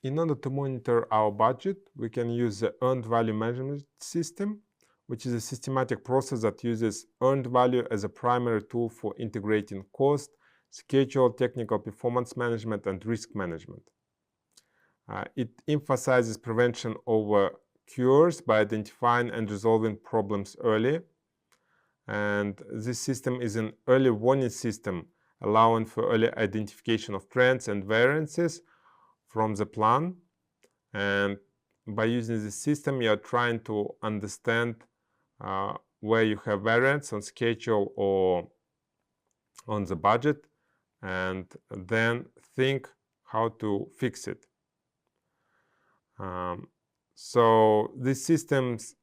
in order to monitor our budget, we can use the earned value management system, which is a systematic process that uses earned value as a primary tool for integrating cost, schedule, technical performance management, and risk management. It emphasizes prevention over cures by identifying and resolving problems early. And this system is an early warning system, allowing for early identification of trends and variances from the plan. And by using this system, you are trying to understand where you have variance on schedule or on the budget, and then think how to fix it. So these systems,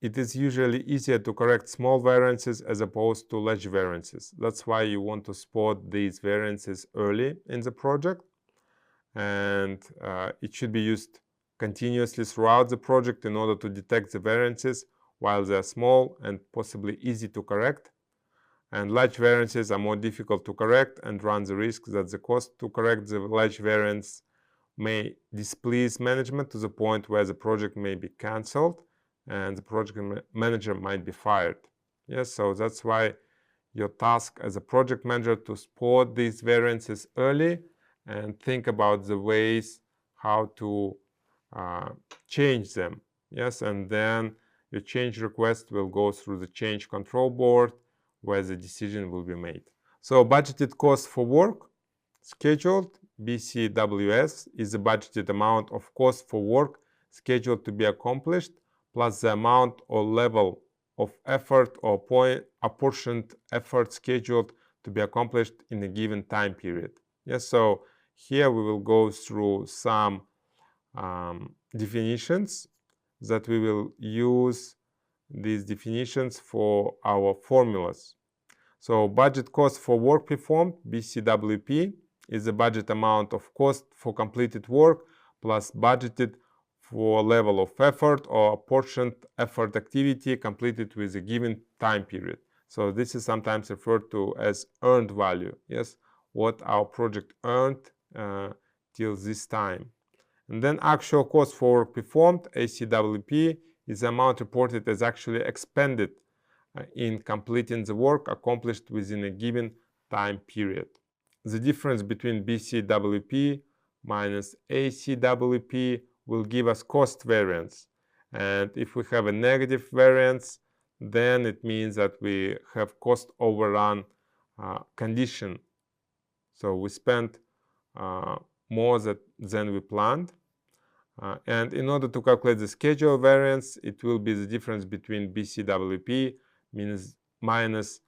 it is usually easier to correct small variances as opposed to large variances. That's why you want to spot these variances early in the project, and it should be used continuously throughout the project in order to detect the variances while they are small and possibly easy to correct. And large variances are more difficult to correct and run the risk that the cost to correct the large variance may displease management to the point where the project may be cancelled and the project manager might be fired. Yes, so that's why your task as a project manager to spot these variances early and think about the ways how to change them. Yes, and then your change request will go through the change control board where the decision will be made. So budgeted cost for work scheduled, BCWS, is the budgeted amount of cost for work scheduled to be accomplished plus the amount or level of effort or apportioned effort scheduled to be accomplished in a given time period. Yes, so here we will go through some definitions that we will use these definitions for our formulas. So budget cost for work performed, BCWP, is the budget amount of cost for completed work plus budgeted for level of effort or apportioned effort activity completed with a given time period. So this is sometimes referred to as earned value. Yes, what our project earned till this time. And then actual cost for work performed, ACWP, is the amount reported as actually expended in completing the work accomplished within a given time period. The difference between BCWP minus ACWP will give us cost variance. And if we have a negative variance, then it means that we have cost overrun condition. So we spent more than we planned. And in order to calculate the schedule variance, it will be the difference between BCWP minus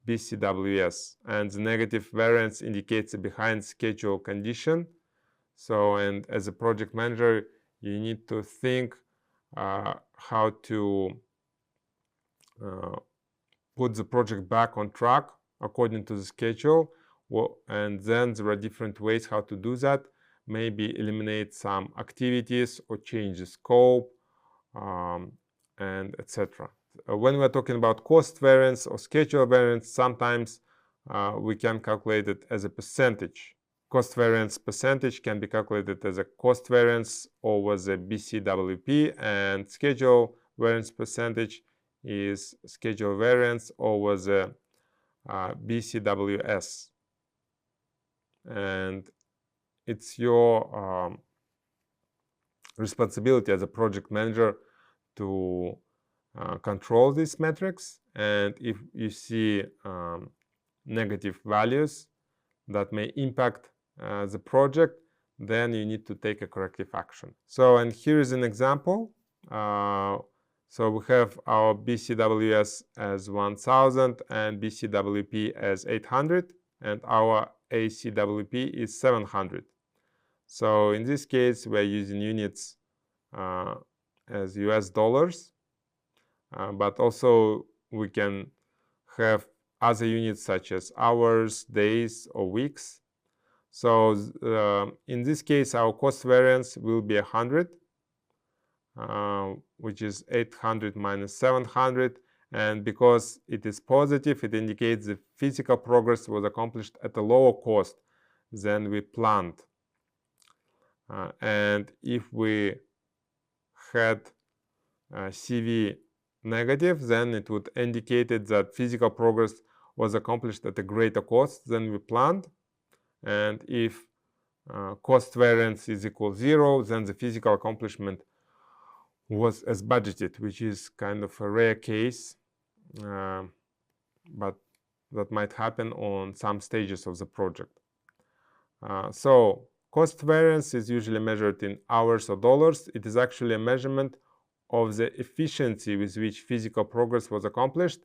BCWS. And the negative variance indicates a behind schedule condition. So, and as a project manager, you need to think how to put the project back on track according to the schedule. Well, and then there are different ways how to do that. Maybe eliminate some activities or change the scope, and etc. When we're talking about cost variance or schedule variance, sometimes we can calculate it as a percentage. Cost variance percentage can be calculated as a cost variance over the BCWP, and schedule variance percentage is schedule variance over the BCWS. And it's your responsibility as a project manager to control these metrics. And if you see negative values that may impact the project, then you need to take a corrective action. So, and here is an example. So we have our BCWS as 1000 and BCWP as 800, and our ACWP is 700. So in this case, we're using units as US dollars, but also we can have other units such as hours, days, or weeks. So in this case, our cost variance will be 100, which is 800 minus 700. And because it is positive, it indicates the physical progress was accomplished at a lower cost than we planned. And if we had CV negative, then it would indicate that physical progress was accomplished at a greater cost than we planned. And if cost variance is equal 0, then the physical accomplishment was as budgeted, which is kind of a rare case, but that might happen on some stages of the project. So cost variance is usually measured in hours or dollars. It is actually a measurement of the efficiency with which physical progress was accomplished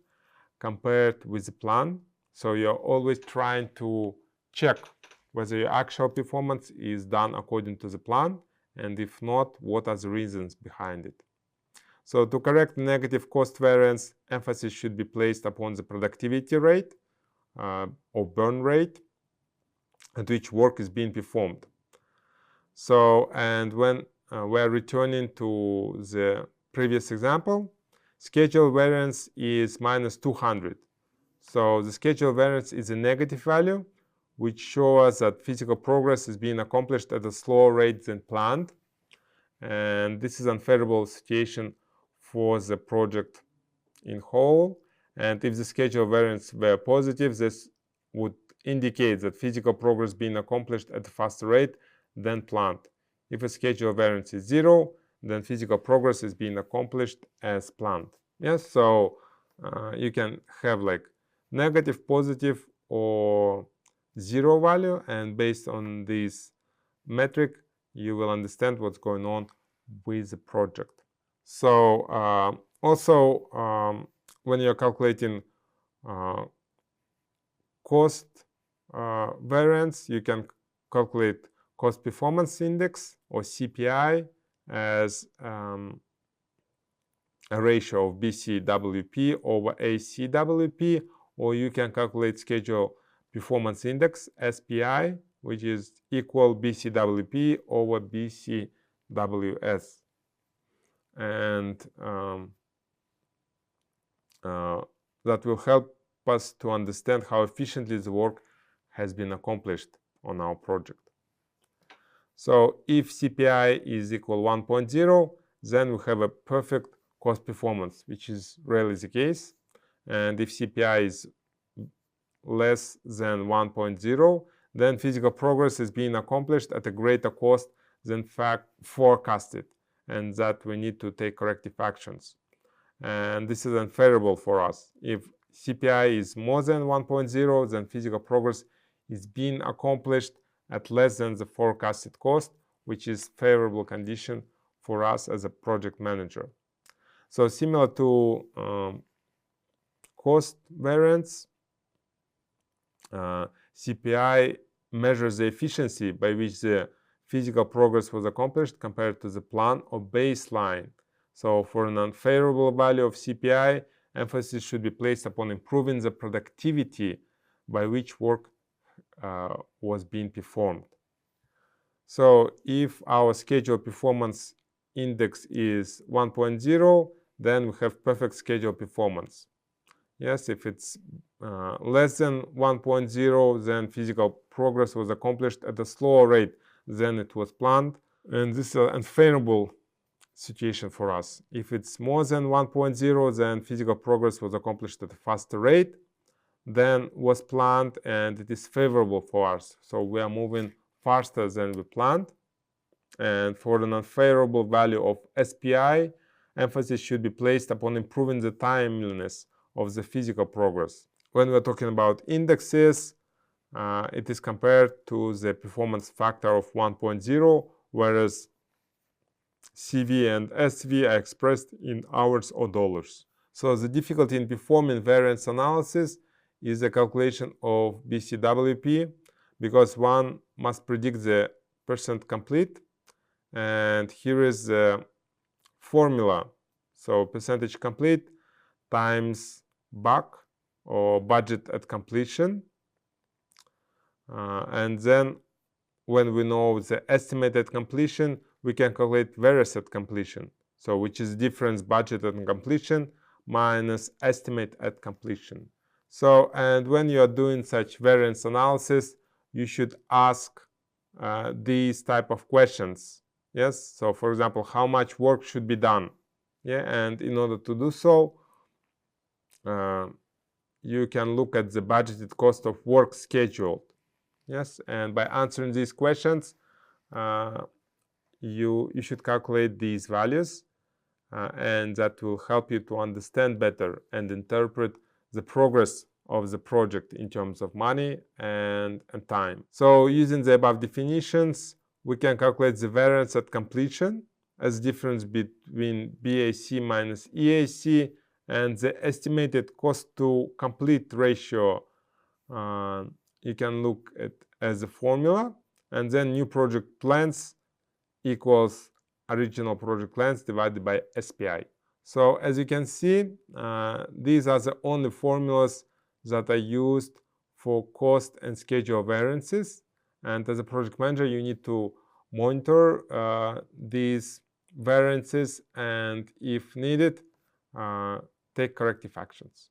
compared with the plan. So you're always trying to check whether your actual performance is done according to the plan, and if not, what are the reasons behind it. So to correct negative cost variance, emphasis should be placed upon the productivity rate or burn rate at which work is being performed. So, and when we're returning to the previous example, schedule variance is minus 200. So the schedule variance is a negative value, which shows that physical progress is being accomplished at a slower rate than planned. And this is an unfavorable situation for the project in whole. And if the schedule variance were positive, this would indicate that physical progress being accomplished at a faster rate than planned. If a schedule variance is 0, then physical progress is being accomplished as planned. Yes, so you can have like negative, positive, or 0 value, and based on this metric, you will understand what's going on with the project. So also, when you're calculating cost variance, you can calculate cost performance index, or CPI, as a ratio of BCWP over ACWP, or you can calculate schedule performance index, SPI, which is equal BCWP over BCWS. And that will help us to understand how efficiently the work has been accomplished on our project. So if CPI is equal 1.0, then we have a perfect cost performance, which is rarely the case. And if CPI is less than 1.0, then physical progress is being accomplished at a greater cost than forecasted, and that we need to take corrective actions. And this is unfavorable for us. If CPI is more than 1.0, then physical progress is being accomplished at less than the forecasted cost, which is favorable condition for us as a project manager. So similar to cost variance, CPI measures the efficiency by which the physical progress was accomplished compared to the plan or baseline. So for an unfavorable value of CPI, emphasis should be placed upon improving the productivity by which work was being performed. So if our schedule performance index is 1.0, then we have perfect schedule performance. Yes, if it's less than 1.0, then physical progress was accomplished at a slower rate than it was planned, and this is an unfavorable situation for us. If it's more than 1.0, then physical progress was accomplished at a faster rate than was planned, and it is favorable for us. So we are moving faster than we planned. And for an unfavorable value of SPI, emphasis should be placed upon improving the timeliness of the physical progress. When we're talking about indexes, it is compared to the performance factor of 1.0, whereas CV and SV are expressed in hours or dollars. So the difficulty in performing variance analysis is the calculation of BCWP, because one must predict the percent complete. And here is the formula. So percentage complete times BAC, or budget at completion. And then when we know the estimated completion, we can calculate variance at completion. So which is difference budget at completion minus estimate at completion. So, and when you are doing such variance analysis, you should ask these type of questions. Yes, so for example, how much work should be done? Yeah, and in order to do so, you can look at the budgeted cost of work scheduled. Yes, and by answering these questions, you should calculate these values, and that will help you to understand better and interpret the progress of the project in terms of money and time. So using the above definitions, we can calculate the variance at completion as difference between BAC minus EAC, and the estimated cost to complete ratio you can look at as a formula, and then new project plans equals original project plans divided by SPI. So as you can see, these are the only formulas that are used for cost and schedule variances, and as a project manager you need to monitor these variances, and if needed, take corrective actions.